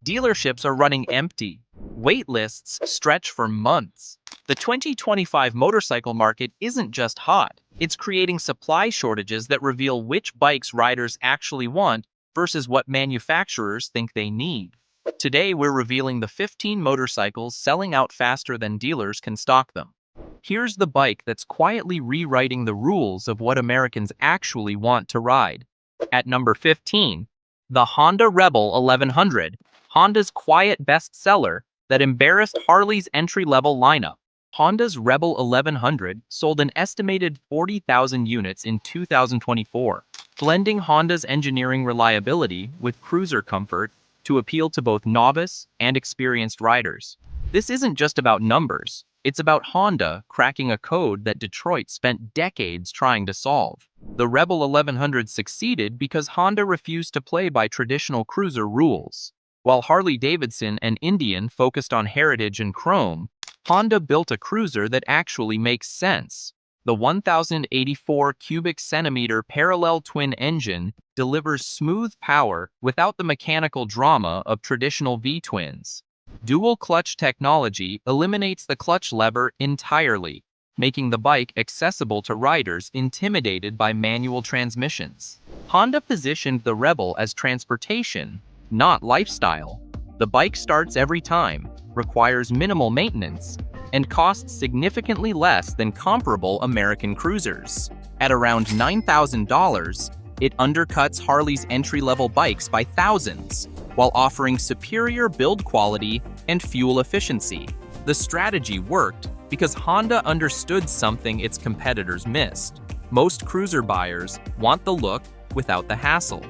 dealerships are running empty. Wait lists stretch for months. The 2025 motorcycle market isn't just hot, it's creating supply shortages that reveal which bikes riders actually want versus what manufacturers think they need. Today, we're revealing the 15 motorcycles selling out faster than dealers can stock them. Here's the bike that's quietly rewriting the rules of what Americans actually want to ride. At number 15, the Honda Rebel 1100, Honda's quiet bestseller that embarrassed Harley's entry-level lineup. Honda's Rebel 1100 sold an estimated 40,000 units in 2024, blending Honda's engineering reliability with cruiser comfort to appeal to both novice and experienced riders. This isn't just about numbers, it's about Honda cracking a code that Detroit spent decades trying to solve. The Rebel 1100 succeeded because Honda refused to play by traditional cruiser rules. While Harley-Davidson and Indian focused on heritage and chrome, Honda built a cruiser that actually makes sense. The 1,084 cubic centimeter parallel twin engine delivers smooth power without the mechanical drama of traditional V-twins. Dual clutch technology eliminates the clutch lever entirely, making the bike accessible to riders intimidated by manual transmissions. Honda positioned the Rebel as transportation, not lifestyle. The bike starts every time, requires minimal maintenance, and costs significantly less than comparable American cruisers. At around $9,000, it undercuts Harley's entry-level bikes by thousands, while offering superior build quality and fuel efficiency. The strategy worked because Honda understood something its competitors missed. Most cruiser buyers want the look without the hassle.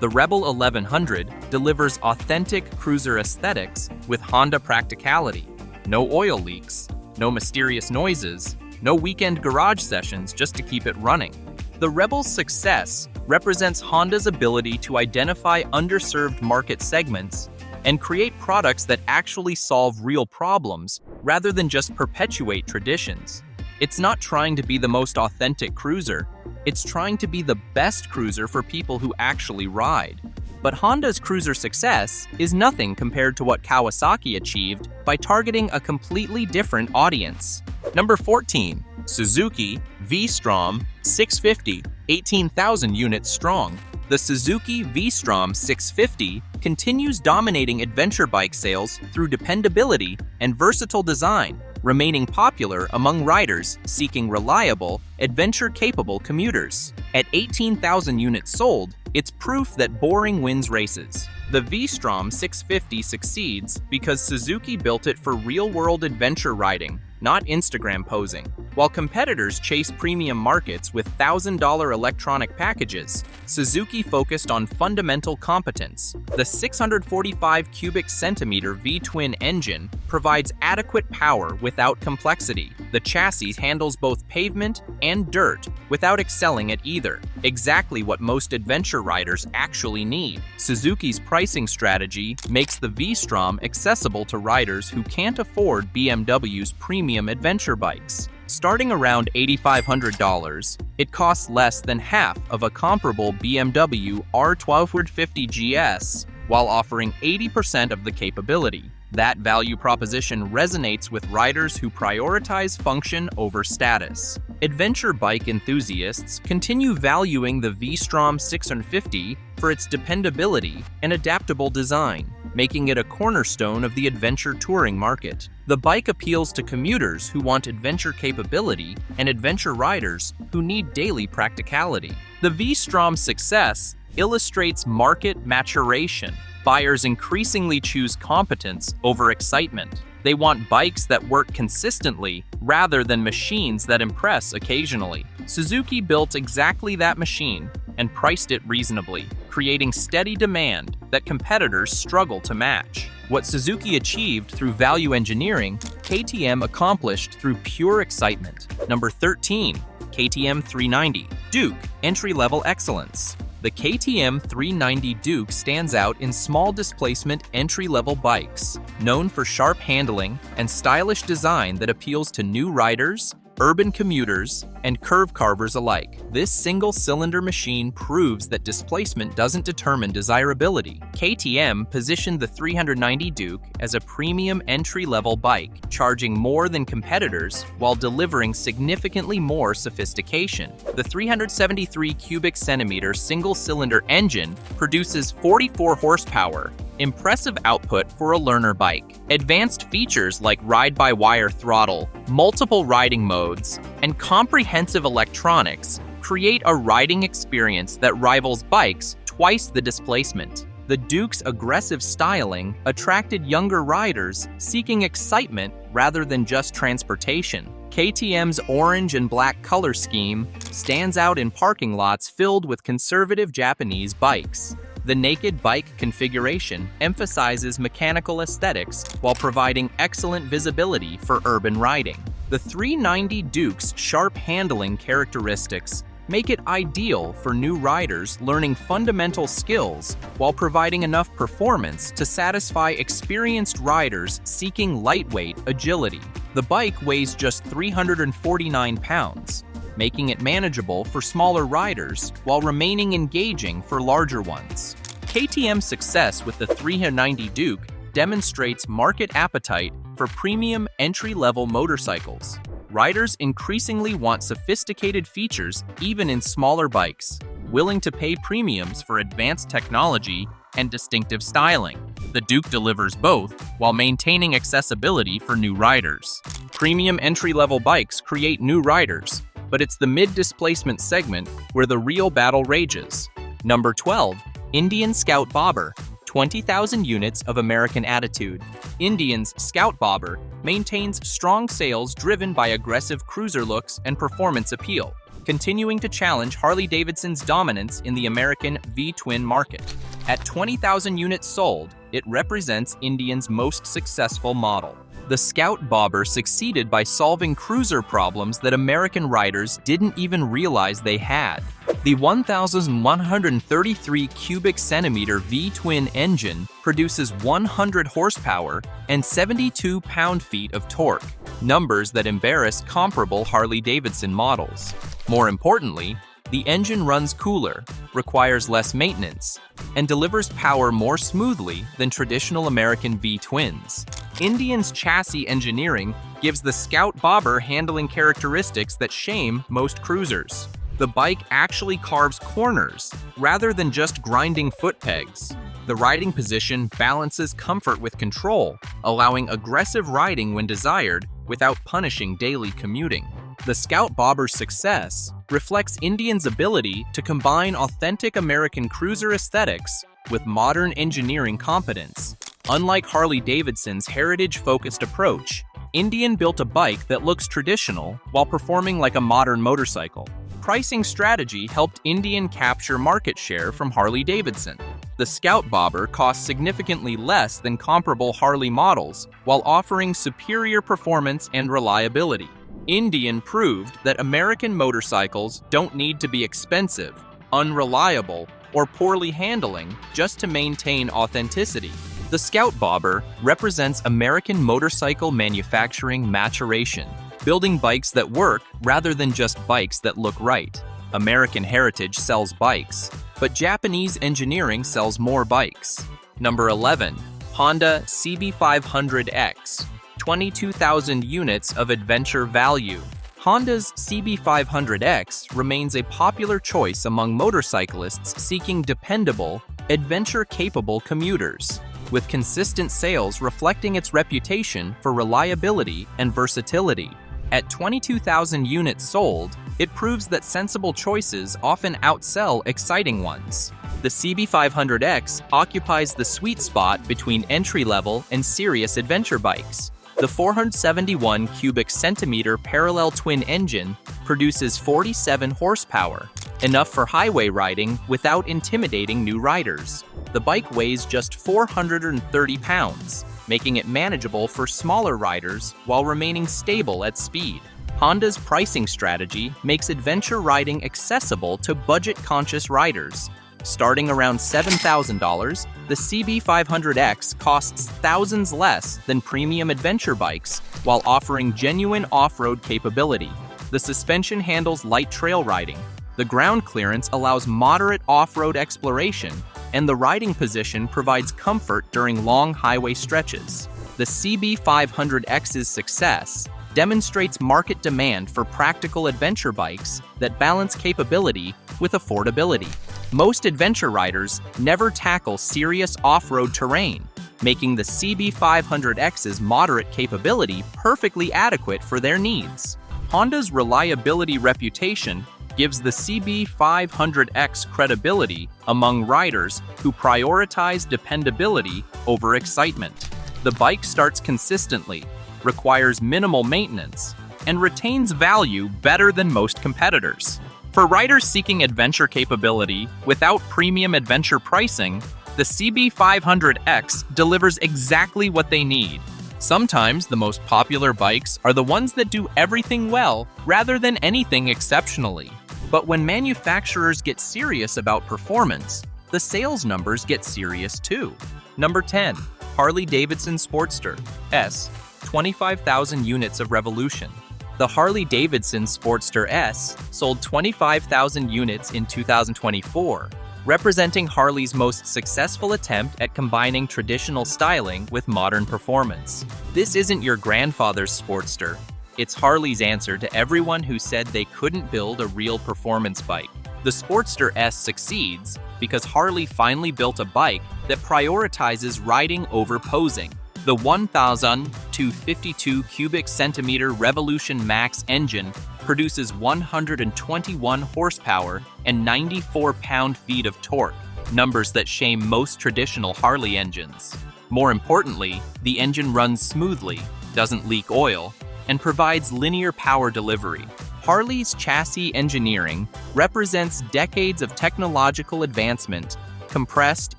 The Rebel 1100 delivers authentic cruiser aesthetics with Honda practicality. No oil leaks, no mysterious noises, no weekend garage sessions just to keep it running. The Rebel's success represents Honda's ability to identify underserved market segments and create products that actually solve real problems rather than just perpetuate traditions. It's not trying to be the most authentic cruiser, it's trying to be the best cruiser for people who actually ride. But Honda's cruiser success is nothing compared to what Kawasaki achieved by targeting a completely different audience. Number 14, Suzuki Vstrom 650, 18,000 units strong. The Suzuki Vstrom 650 continues dominating adventure bike sales through dependability and versatile design, remaining popular among riders seeking reliable, adventure-capable commuters. At 18,000 units sold, it's proof that boring wins races. The Vstrom 650 succeeds because Suzuki built it for real-world adventure riding, not Instagram posing. While competitors chase premium markets with $1,000 electronic packages, Suzuki focused on fundamental competence. The 645 cubic centimeter V-twin engine provides adequate power without complexity. The chassis handles both pavement and dirt without excelling at either, exactly what most adventure riders actually need. Suzuki's pricing strategy makes the V-Strom accessible to riders who can't afford BMW's premium adventure bikes. Starting around $8,500, it costs less than half of a comparable BMW R1250 GS, while offering 80% of the capability. That value proposition resonates with riders who prioritize function over status. Adventure bike enthusiasts continue valuing the Vstrom 650 for its dependability and adaptable design, making it a cornerstone of the adventure touring market. The bike appeals to commuters who want adventure capability and adventure riders who need daily practicality. The Vstrom's success illustrates market maturation. Buyers increasingly choose competence over excitement. They want bikes that work consistently rather than machines that impress occasionally. Suzuki built exactly that machine and priced it reasonably, creating steady demand that competitors struggle to match. What Suzuki achieved through value engineering, KTM accomplished through pure excitement. Number 13, KTM 390, Duke, entry-level excellence. The KTM 390 Duke stands out in small displacement entry-level bikes, known for sharp handling and stylish design that appeals to new riders urban commuters, and curve carvers alike. This single-cylinder machine proves that displacement doesn't determine desirability. KTM positioned the 390 Duke as a premium entry-level bike, charging more than competitors while delivering significantly more sophistication. The 373 cubic centimeter single-cylinder engine produces 44 horsepower, impressive output for a learner bike. Advanced features like ride-by-wire throttle, multiple riding modes, and comprehensive electronics create a riding experience that rivals bikes twice the displacement. The Duke's aggressive styling attracted younger riders seeking excitement rather than just transportation. KTM's orange and black color scheme stands out in parking lots filled with conservative Japanese bikes. The naked bike configuration emphasizes mechanical aesthetics while providing excellent visibility for urban riding. The 390 Duke's sharp handling characteristics make it ideal for new riders learning fundamental skills while providing enough performance to satisfy experienced riders seeking lightweight agility. The bike weighs just 349 pounds, making it manageable for smaller riders while remaining engaging for larger ones. KTM's success with the 390 Duke demonstrates market appetite for premium entry-level motorcycles. Riders increasingly want sophisticated features even in smaller bikes, willing to pay premiums for advanced technology and distinctive styling. The Duke delivers both while maintaining accessibility for new riders. Premium entry-level bikes create new riders, but it's the mid-displacement segment where the real battle rages. Number 12. Indian Scout Bobber, 20,000 units of American attitude. Indian's Scout Bobber maintains strong sales driven by aggressive cruiser looks and performance appeal, continuing to challenge Harley-Davidson's dominance in the American V-twin market. At 20,000 units sold, it represents Indian's most successful model. The Scout Bobber succeeded by solving cruiser problems that American riders didn't even realize they had. The 1,133 cubic centimeter V-twin engine produces 100 horsepower and 72 pound-feet of torque, numbers that embarrass comparable Harley-Davidson models. More importantly, the engine runs cooler, requires less maintenance, and delivers power more smoothly than traditional American V-twins. Indian's chassis engineering gives the Scout Bobber handling characteristics that shame most cruisers. The bike actually carves corners rather than just grinding foot pegs. The riding position balances comfort with control, allowing aggressive riding when desired without punishing daily commuting. The Scout Bobber's success reflects Indian's ability to combine authentic American cruiser aesthetics with modern engineering competence. Unlike Harley-Davidson's heritage-focused approach, Indian built a bike that looks traditional while performing like a modern motorcycle. Pricing strategy helped Indian capture market share from Harley-Davidson. The Scout Bobber costs significantly less than comparable Harley models while offering superior performance and reliability. Indian proved that American motorcycles don't need to be expensive, unreliable, or poorly handling just to maintain authenticity. The Scout Bobber represents American motorcycle manufacturing maturation, building bikes that work rather than just bikes that look right. American heritage sells bikes, but Japanese engineering sells more bikes. Number 11. Honda CB500X, 22,000 units of adventure value. Honda's CB500X remains a popular choice among motorcyclists seeking dependable, adventure-capable commuters, with consistent sales reflecting its reputation for reliability and versatility. At 22,000 units sold, it proves that sensible choices often outsell exciting ones. The CB500X occupies the sweet spot between entry-level and serious adventure bikes. The 471 cubic centimeter parallel twin engine produces 47 horsepower, enough for highway riding without intimidating new riders. The bike weighs just 430 pounds, making it manageable for smaller riders while remaining stable at speed. Honda's pricing strategy makes adventure riding accessible to budget-conscious riders. Starting around $7,000, the CB500X costs thousands less than premium adventure bikes while offering genuine off-road capability. The suspension handles light trail riding. The ground clearance allows moderate off-road exploration, and the riding position provides comfort during long highway stretches. The CB500X's success demonstrates market demand for practical adventure bikes that balance capability with affordability. Most adventure riders never tackle serious off-road terrain, making the CB500X's moderate capability perfectly adequate for their needs. Honda's reliability reputation gives the CB500X credibility among riders who prioritize dependability over excitement. The bike starts consistently, requires minimal maintenance, and retains value better than most competitors. For riders seeking adventure capability without premium adventure pricing, the CB500X delivers exactly what they need. Sometimes the most popular bikes are the ones that do everything well rather than anything exceptionally. But when manufacturers get serious about performance, the sales numbers get serious too. Number 10. HarleyDavidson Sportster S, 25,000 units of revolution. The Harley-Davidson Sportster S sold 25,000 units in 2024, representing Harley's most successful attempt at combining traditional styling with modern performance. This isn't your grandfather's Sportster. It's Harley's answer to everyone who said they couldn't build a real performance bike. The Sportster S succeeds because Harley finally built a bike that prioritizes riding over posing. The 1,252 cubic centimeter Revolution Max engine produces 121 horsepower and 94 pound-feet of torque, numbers that shame most traditional Harley engines. More importantly, the engine runs smoothly, doesn't leak oil, and provides linear power delivery. Harley's chassis engineering represents decades of technological advancement compressed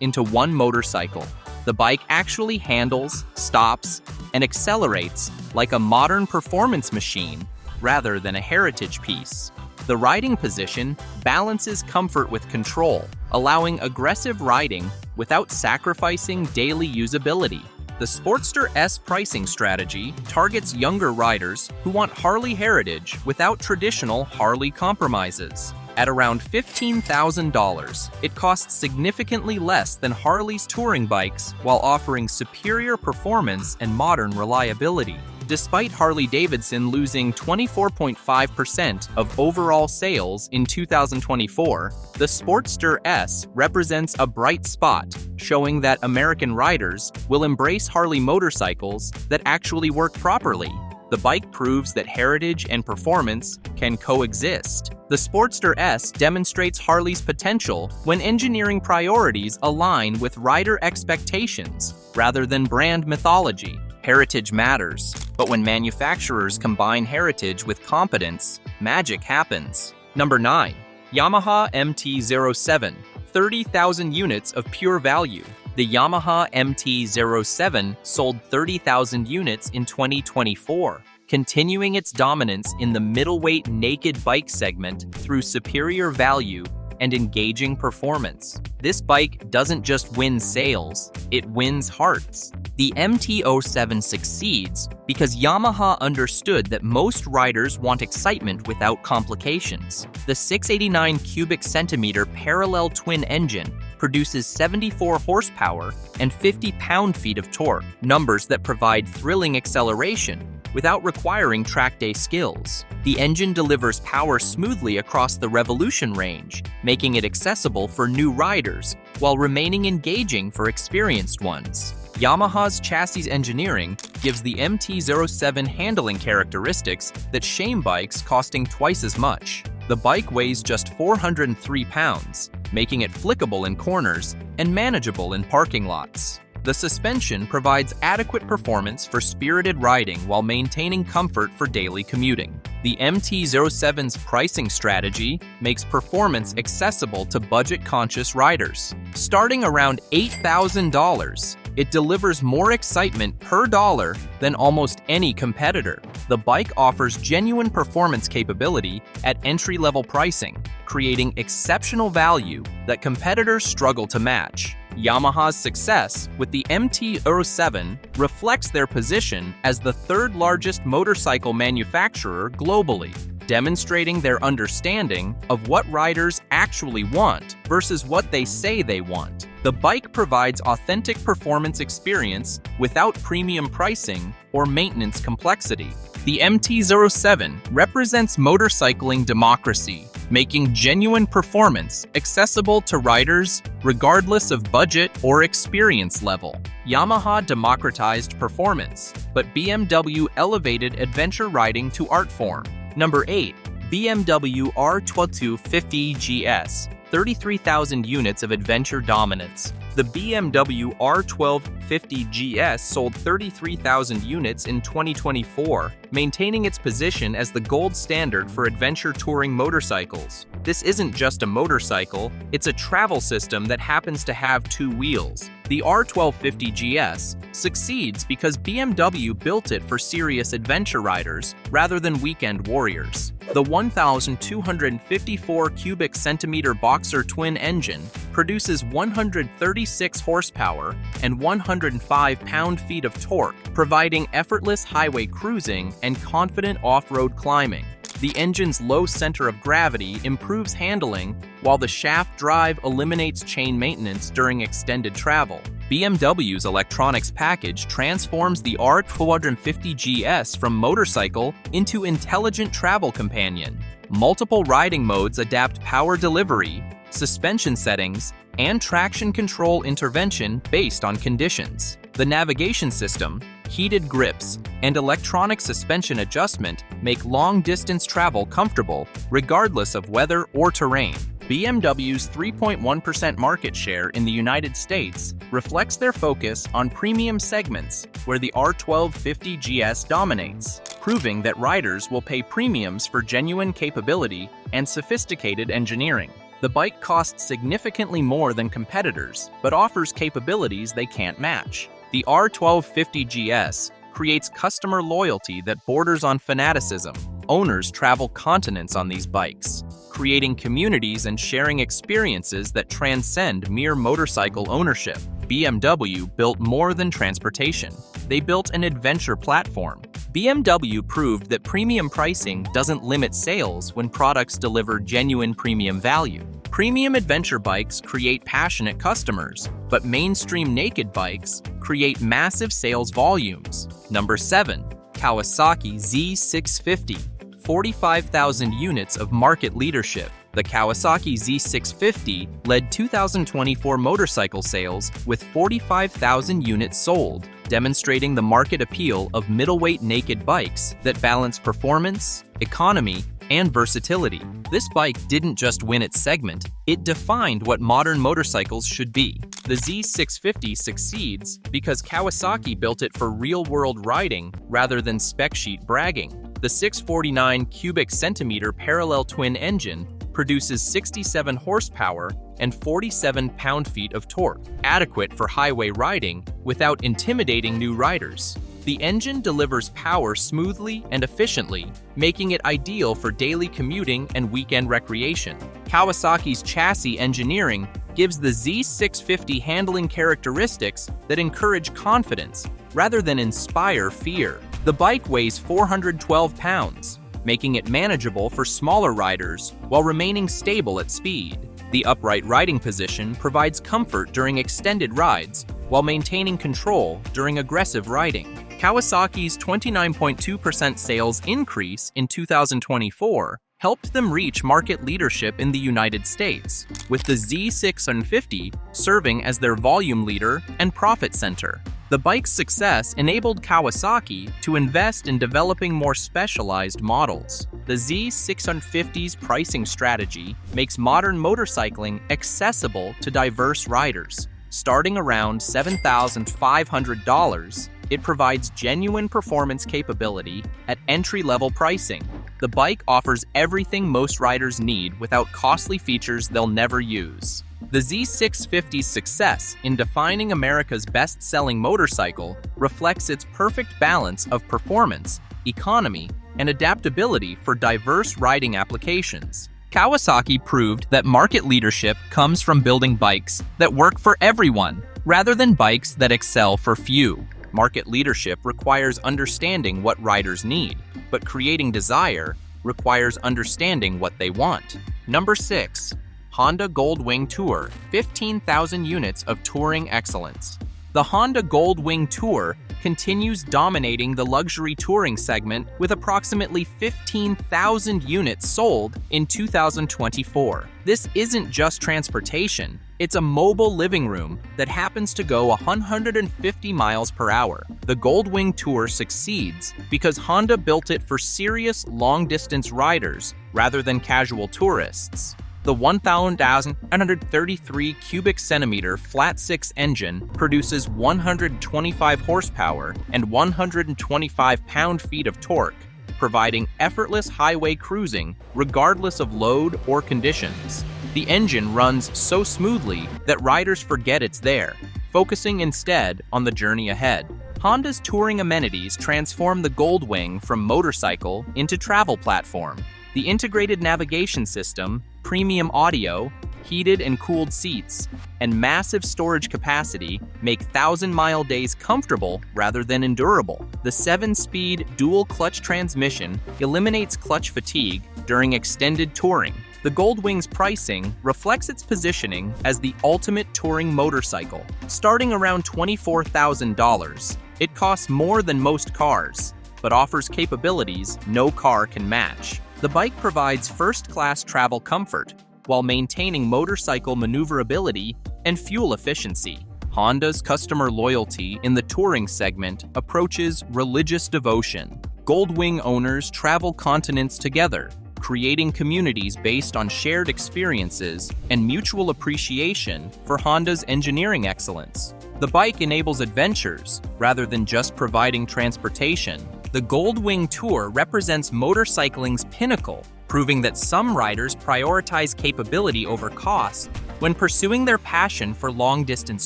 into one motorcycle. The bike actually handles, stops, and accelerates like a modern performance machine rather than a heritage piece. The riding position balances comfort with control, allowing aggressive riding without sacrificing daily usability. The Sportster S pricing strategy targets younger riders who want Harley heritage without traditional Harley compromises. At around $15,000, it costs significantly less than Harley's touring bikes while offering superior performance and modern reliability. Despite Harley-Davidson losing 24.5% of overall sales in 2024, the Sportster S represents a bright spot, showing that American riders will embrace Harley motorcycles that actually work properly. The bike proves that heritage and performance can coexist. The Sportster S demonstrates Harley's potential when engineering priorities align with rider expectations rather than brand mythology. Heritage matters, but when manufacturers combine heritage with competence, magic happens. Number 9. Yamaha MT07, 30,000 units of pure value. The Yamaha MT07 sold 30,000 units in 2024, continuing its dominance in the middleweight naked bike segment through superior value and engaging performance. This bike doesn't just win sales, it wins hearts. The MT07 succeeds because Yamaha understood that most riders want excitement without complications. The 689 cubic centimeter parallel twin engine produces 74 horsepower and 50 pound-feet of torque, numbers that provide thrilling acceleration without requiring track day skills. The engine delivers power smoothly across the Revolution range, making it accessible for new riders while remaining engaging for experienced ones. Yamaha's chassis engineering gives the MT07 handling characteristics that shame bikes costing twice as much. The bike weighs just 403 pounds, making it flickable in corners and manageable in parking lots. The suspension provides adequate performance for spirited riding while maintaining comfort for daily commuting. The MT07's pricing strategy makes performance accessible to budget-conscious riders. Starting around $8,000, it delivers more excitement per dollar than almost any competitor. The bike offers genuine performance capability at entry-level pricing, creating exceptional value that competitors struggle to match. Yamaha's success with the MT07 reflects their position as the third largest motorcycle manufacturer globally. demonstrating their understanding of what riders actually want versus what they say they want. The bike provides authentic performance experience without premium pricing or maintenance complexity. The MT07 represents motorcycling democracy, making genuine performance accessible to riders regardless of budget or experience level. Yamaha democratized performance, but BMW elevated adventure riding to art form. Number 8. BMW R1250 GS, 33,000 units of adventure dominance. The BMW R1250 GS sold 33,000 units in 2024, maintaining its position as the gold standard for adventure touring motorcycles. This isn't just a motorcycle, it's a travel system that happens to have two wheels. The R1250 GS succeeds because BMW built it for serious adventure riders rather than weekend warriors. The 1,254 cubic centimeter boxer twin engine produces 136 horsepower and 105 pound-feet of torque, providing effortless highway cruising and confident off-road climbing. The engine's low center of gravity improves handling, while the shaft drive eliminates chain maintenance during extended travel. BMW's electronics package transforms the R1250 GS from motorcycle into intelligent travel companion. Multiple riding modes adapt power delivery, suspension settings, and traction control intervention based on conditions. The navigation system, heated grips, and electronic suspension adjustment make long-distance travel comfortable regardless of weather or terrain. BMW's 3.1% market share in the United States reflects their focus on premium segments where the R1250 GS dominates, proving that riders will pay premiums for genuine capability and sophisticated engineering. The bike costs significantly more than competitors, but offers capabilities they can't match. The R1250 GS creates customer loyalty that borders on fanaticism. Owners travel continents on these bikes, creating communities and sharing experiences that transcend mere motorcycle ownership. BMW built more than transportation. They built an adventure platform. BMW proved that premium pricing doesn't limit sales when products deliver genuine premium value. Premium adventure bikes create passionate customers, but mainstream naked bikes create massive sales volumes. Number 7. Kawasaki Z650, 45,000 units of market leadership. The Kawasaki Z650 led 2024 motorcycle sales with 45,000 units sold, demonstrating the market appeal of middleweight naked bikes that balance performance, economy, and versatility. This bike didn't just win its segment, it defined what modern motorcycles should be. The Z650 succeeds because Kawasaki built it for real-world riding rather than spec sheet bragging. The 649 cubic centimeter parallel twin engine produces 67 horsepower and 47 pound-feet of torque, adequate for highway riding without intimidating new riders. The engine delivers power smoothly and efficiently, making it ideal for daily commuting and weekend recreation. Kawasaki's chassis engineering gives the Z650 handling characteristics that encourage confidence rather than inspire fear. The bike weighs 412 pounds, making it manageable for smaller riders while remaining stable at speed. The upright riding position provides comfort during extended rides while maintaining control during aggressive riding. Kawasaki's 29.2% sales increase in 2024 helped them reach market leadership in the United States, with the Z650 serving as their volume leader and profit center. The bike's success enabled Kawasaki to invest in developing more specialized models. The Z650's pricing strategy makes modern motorcycling accessible to diverse riders. Starting around $7,500, it provides genuine performance capability at entry-level pricing. The bike offers everything most riders need without costly features they'll never use. The Z650's success in defining America's best-selling motorcycle reflects its perfect balance of performance, economy, and adaptability for diverse riding applications. Kawasaki proved that market leadership comes from building bikes that work for everyone, rather than bikes that excel for few. Market leadership requires understanding what riders need, but creating desire requires understanding what they want. Number 6. Honda Goldwing Tour, 15,000 units of touring excellence. The Honda Goldwing Tour continues dominating the luxury touring segment with approximately 15,000 units sold in 2024. This isn't just transportation, it's a mobile living room that happens to go 150 miles per hour. The Goldwing Tour succeeds because Honda built it for serious long-distance riders rather than casual tourists. The 1,933 cubic centimeter flat-six engine produces 125 horsepower and 125 pound-feet of torque, providing effortless highway cruising regardless of load or conditions. The engine runs so smoothly that riders forget it's there, focusing instead on the journey ahead. Honda's touring amenities transform the Goldwing from motorcycle into travel platform. The integrated navigation system, premium audio, heated and cooled seats, and massive storage capacity make 1,000-mile days comfortable rather than endurable. The 7-speed dual-clutch transmission eliminates clutch fatigue during extended touring. The Goldwing's pricing reflects its positioning as the ultimate touring motorcycle. Starting around $24,000, it costs more than most cars, but offers capabilities no car can match. The bike provides first-class travel comfort while maintaining motorcycle maneuverability and fuel efficiency. Honda's customer loyalty in the touring segment approaches religious devotion. Goldwing owners travel continents together, creating communities based on shared experiences and mutual appreciation for Honda's engineering excellence. The bike enables adventures rather than just providing transportation. The Goldwing Tour represents motorcycling's pinnacle, proving that some riders prioritize capability over cost when pursuing their passion for long-distance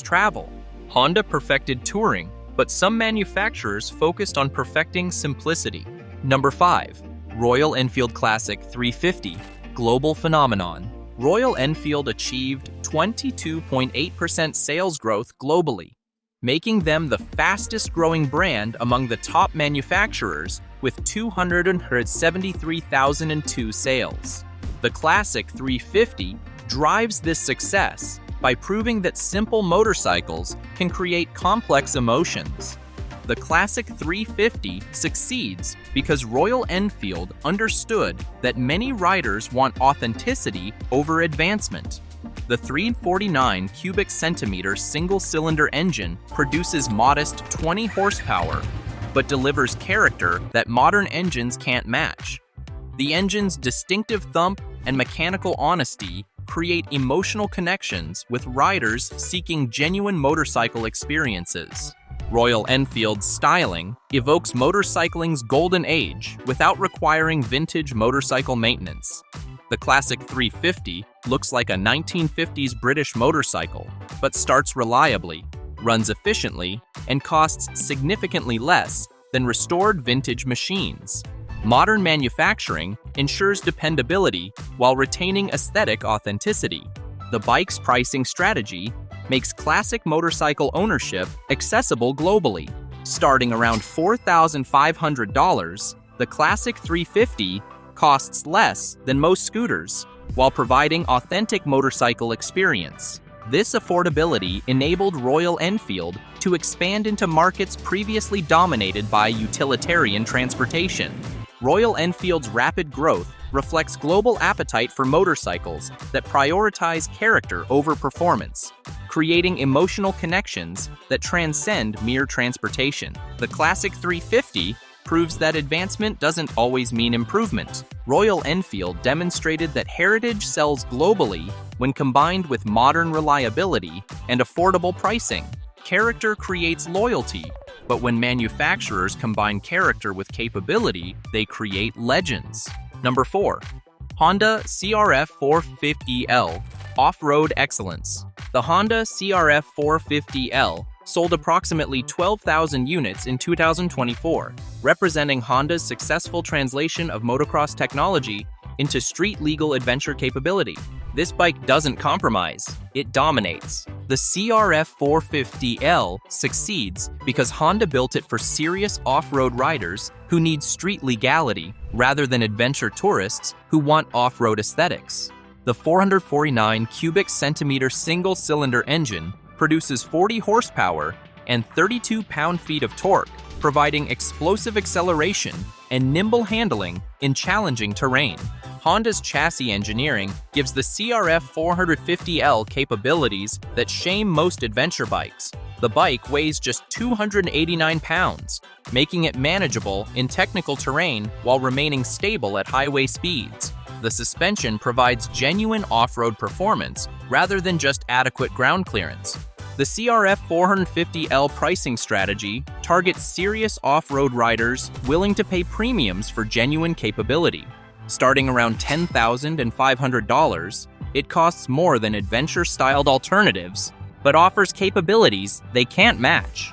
travel. Honda perfected touring, but some manufacturers focused on perfecting simplicity. Number 5. Royal Enfield Classic 350, global phenomenon. Royal Enfield achieved 22.8% sales growth globally, making them the fastest-growing brand among the top manufacturers with 273,002 sales. The Classic 350 drives this success by proving that simple motorcycles can create complex emotions. The Classic 350 succeeds because Royal Enfield understood that many riders want authenticity over advancement. The 349 cubic centimeter single-cylinder engine produces modest 20 horsepower, but delivers character that modern engines can't match. The engine's distinctive thump and mechanical honesty create emotional connections with riders seeking genuine motorcycle experiences. Royal Enfield's styling evokes motorcycling's golden age without requiring vintage motorcycle maintenance. The Classic 350 looks like a 1950s British motorcycle, but starts reliably, runs efficiently, and costs significantly less than restored vintage machines. Modern manufacturing ensures dependability while retaining aesthetic authenticity. The bike's pricing strategy makes classic motorcycle ownership accessible globally. Starting around $4,500, the Classic 350 costs less than most scooters, while providing authentic motorcycle experience. This affordability enabled Royal Enfield to expand into markets previously dominated by utilitarian transportation. Royal Enfield's rapid growth reflects global appetite for motorcycles that prioritize character over performance, creating emotional connections that transcend mere transportation. The Classic 350 proves that advancement doesn't always mean improvement. Royal Enfield demonstrated that heritage sells globally when combined with modern reliability and affordable pricing. Character creates loyalty, but when manufacturers combine character with capability, they create legends. Number 4. Honda CRF 450L, off-road excellence. The Honda CRF 450L sold approximately 12,000 units in 2024, representing Honda's successful translation of motocross technology into street-legal adventure capability. This bike doesn't compromise, it dominates. The CRF450L succeeds because Honda built it for serious off-road riders who need street legality rather than adventure tourists who want off-road aesthetics. The 449 cubic centimeter single-cylinder engine produces 40 horsepower and 32 pound-feet of torque, providing explosive acceleration and nimble handling in challenging terrain. Honda's chassis engineering gives the CRF450L capabilities that shame most adventure bikes. The bike weighs just 289 pounds, making it manageable in technical terrain while remaining stable at highway speeds. The suspension provides genuine off-road performance rather than just adequate ground clearance. The CRF450L pricing strategy targets serious off-road riders willing to pay premiums for genuine capability. Starting around $10,500, it costs more than adventure-styled alternatives, but offers capabilities they can't match.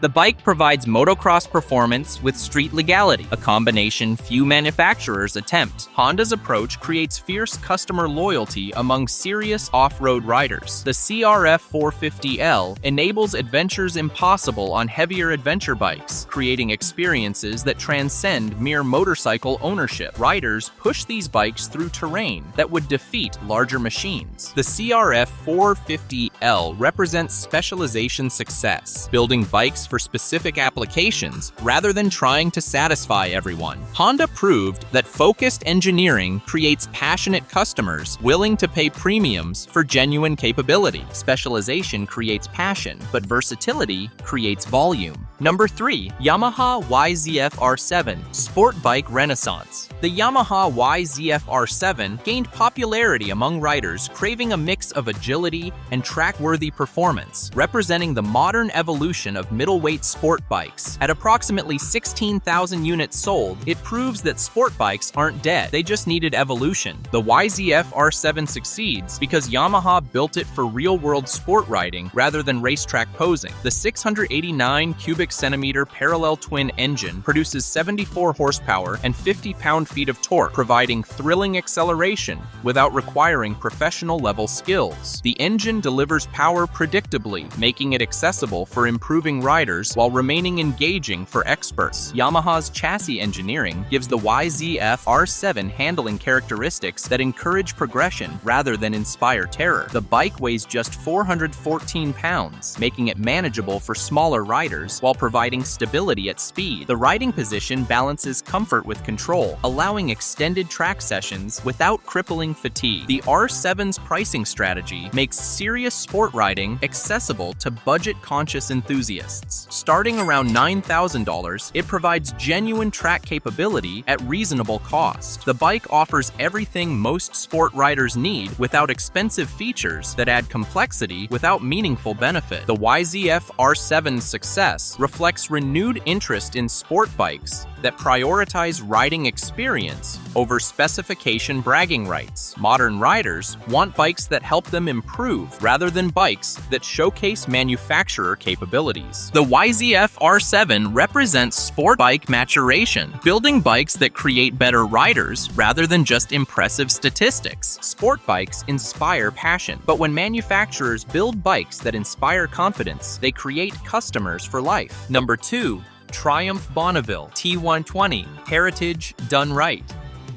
The bike provides motocross performance with street legality, a combination few manufacturers attempt. Honda's approach creates fierce customer loyalty among serious off-road riders. The CRF450L enables adventures impossible on heavier adventure bikes, creating experiences that transcend mere motorcycle ownership. Riders push these bikes through terrain that would defeat larger machines. The CRF450L represents specialization success, building bikes for specific applications rather than trying to satisfy everyone. Honda proved that focused engineering creates passionate customers willing to pay premiums for genuine capability. Specialization creates passion, but versatility creates volume. Number 3. Yamaha YZFR7 Sport Bike Renaissance. The Yamaha YZFR7 gained popularity among riders craving a mix of agility and track-worthy performance, representing the modern evolution of middleweight sport bikes. At approximately 16,000 units sold, it proves that sport bikes aren't dead, they just needed evolution. The YZFR7 succeeds because Yamaha built it for real-world sport riding rather than racetrack posing. The 689 cubic centimeter parallel twin engine produces 74 horsepower and 50 pound-feet of torque, providing thrilling acceleration without requiring professional-level skills. The engine delivers power predictably, making it accessible for improving riders while remaining engaging for experts. Yamaha's chassis engineering gives the YZF-R7 handling characteristics that encourage progression rather than inspire terror. The bike weighs just 414 pounds, making it manageable for smaller riders while providing stability at speed. The riding position balances comfort with control, allowing extended track sessions without crippling fatigue. The R7's pricing strategy makes serious sport riding accessible to budget-conscious enthusiasts. Starting around $9,000, it provides genuine track capability at reasonable cost. The bike offers everything most sport riders need without expensive features that add complexity without meaningful benefit. The YZF-R7's success reflects renewed interest in sport bikes that prioritize riding experience over specification bragging rights. Modern riders want bikes that help them improve rather than bikes that showcase manufacturer capabilities. The YZF-R7 represents sport bike maturation, building bikes that create better riders rather than just impressive statistics. Sport bikes inspire passion, but when manufacturers build bikes that inspire confidence, they create customers for life. Number 2. Triumph Bonavville T120 Heritage Done Right.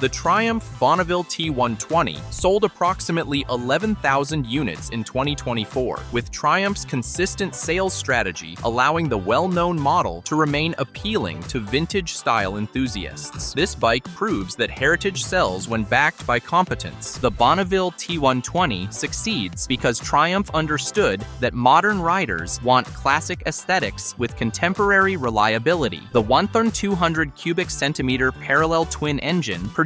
The Triumph Bonavville T120 sold approximately 11,000 units in 2024, with Triumph's consistent sales strategy allowing the well-known model to remain appealing to vintage-style enthusiasts. This bike proves that heritage sells when backed by competence. The Bonavville T120 succeeds because Triumph understood that modern riders want classic aesthetics with contemporary reliability. The 1,200 cubic centimeter parallel twin engine produces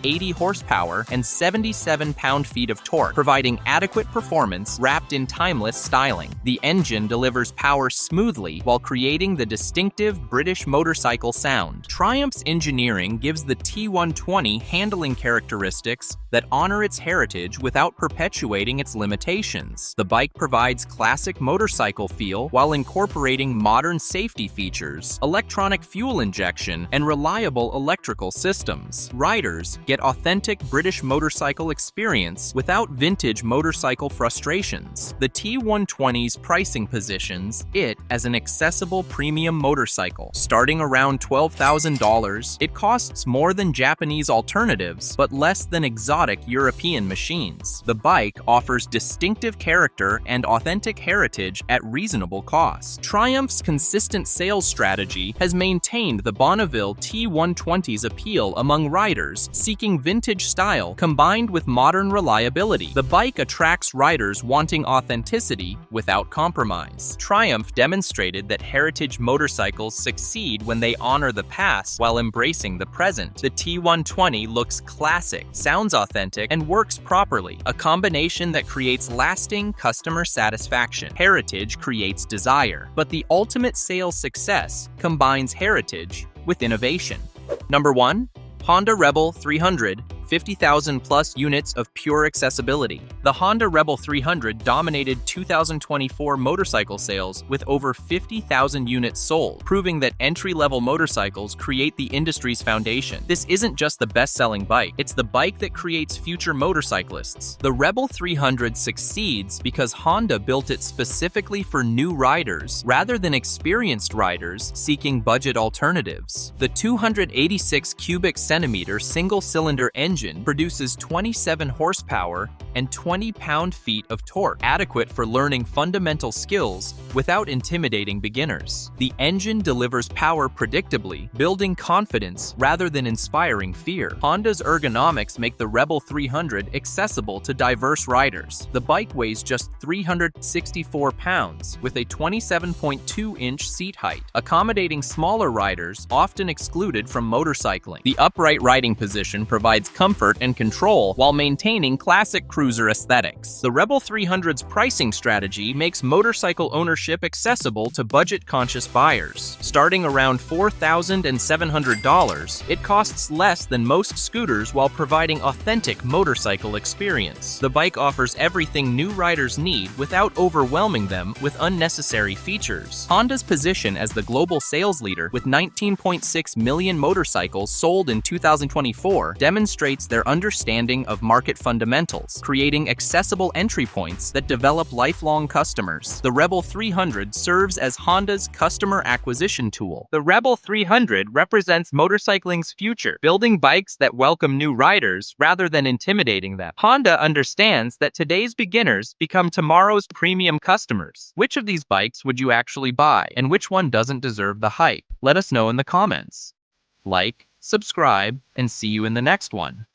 80 horsepower and 77 pound-feet of torque, providing adequate performance wrapped in timeless styling. The engine delivers power smoothly while creating the distinctive British motorcycle sound. Triumph's engineering gives the T120 handling characteristics that honor its heritage without perpetuating its limitations. The bike provides classic motorcycle feel while incorporating modern safety features, electronic fuel injection, and reliable electrical systems. Riders riders get authentic British motorcycle experience without vintage motorcycle frustrations. The T120's pricing positions it as an accessible premium motorcycle. Starting around $12,000, it costs more than Japanese alternatives, but less than exotic European machines. The bike offers distinctive character and authentic heritage at reasonable cost. Triumph's consistent sales strategy has maintained the Bonavville T120's appeal among riders seeking vintage style combined with modern reliability. The bike attracts riders wanting authenticity without compromise. Triumph demonstrated that heritage motorcycles succeed when they honor the past while embracing the present. The T120 looks classic, sounds authentic, and works properly, a combination that creates lasting customer satisfaction. Heritage creates desire, but the ultimate sales success combines heritage with innovation. Number 1. Honda Rebel 300, 50,000 plus units of pure accessibility. The Honda Rebel 300 dominated 2024 motorcycle sales with over 50,000 units sold, proving that entry-level motorcycles create the industry's foundation. This isn't just the best-selling bike, it's the bike that creates future motorcyclists. The Rebel 300 succeeds because Honda built it specifically for new riders, rather than experienced riders seeking budget alternatives. The 286 cubic centimeter single-cylinder engine produces 27 horsepower and 20 pound-feet of torque, adequate for learning fundamental skills without intimidating beginners. The engine delivers power predictably, building confidence rather than inspiring fear. Honda's ergonomics make the Rebel 300 accessible to diverse riders. The bike weighs just 364 pounds, with a 27.2-inch seat height, accommodating smaller riders often excluded from motorcycling. The upright riding position provides comfort and control while maintaining classic cruiser aesthetics. The Rebel 300's pricing strategy makes motorcycle ownership accessible to budget-conscious buyers. Starting around $4,700, it costs less than most scooters while providing authentic motorcycle experience. The bike offers everything new riders need without overwhelming them with unnecessary features. Honda's position as the global sales leader with 19.6 million motorcycles sold in 2024 demonstrates their understanding of market fundamentals, creating accessible entry points that develop lifelong customers. The Rebel 300 serves as Honda's customer acquisition tool. The Rebel 300 represents motorcycling's future, building bikes that welcome new riders rather than intimidating them. Honda understands that today's beginners become tomorrow's premium customers. Which of these bikes would you actually buy, and which one doesn't deserve the hype? Let us know in the comments. Like, subscribe, and see you in the next one.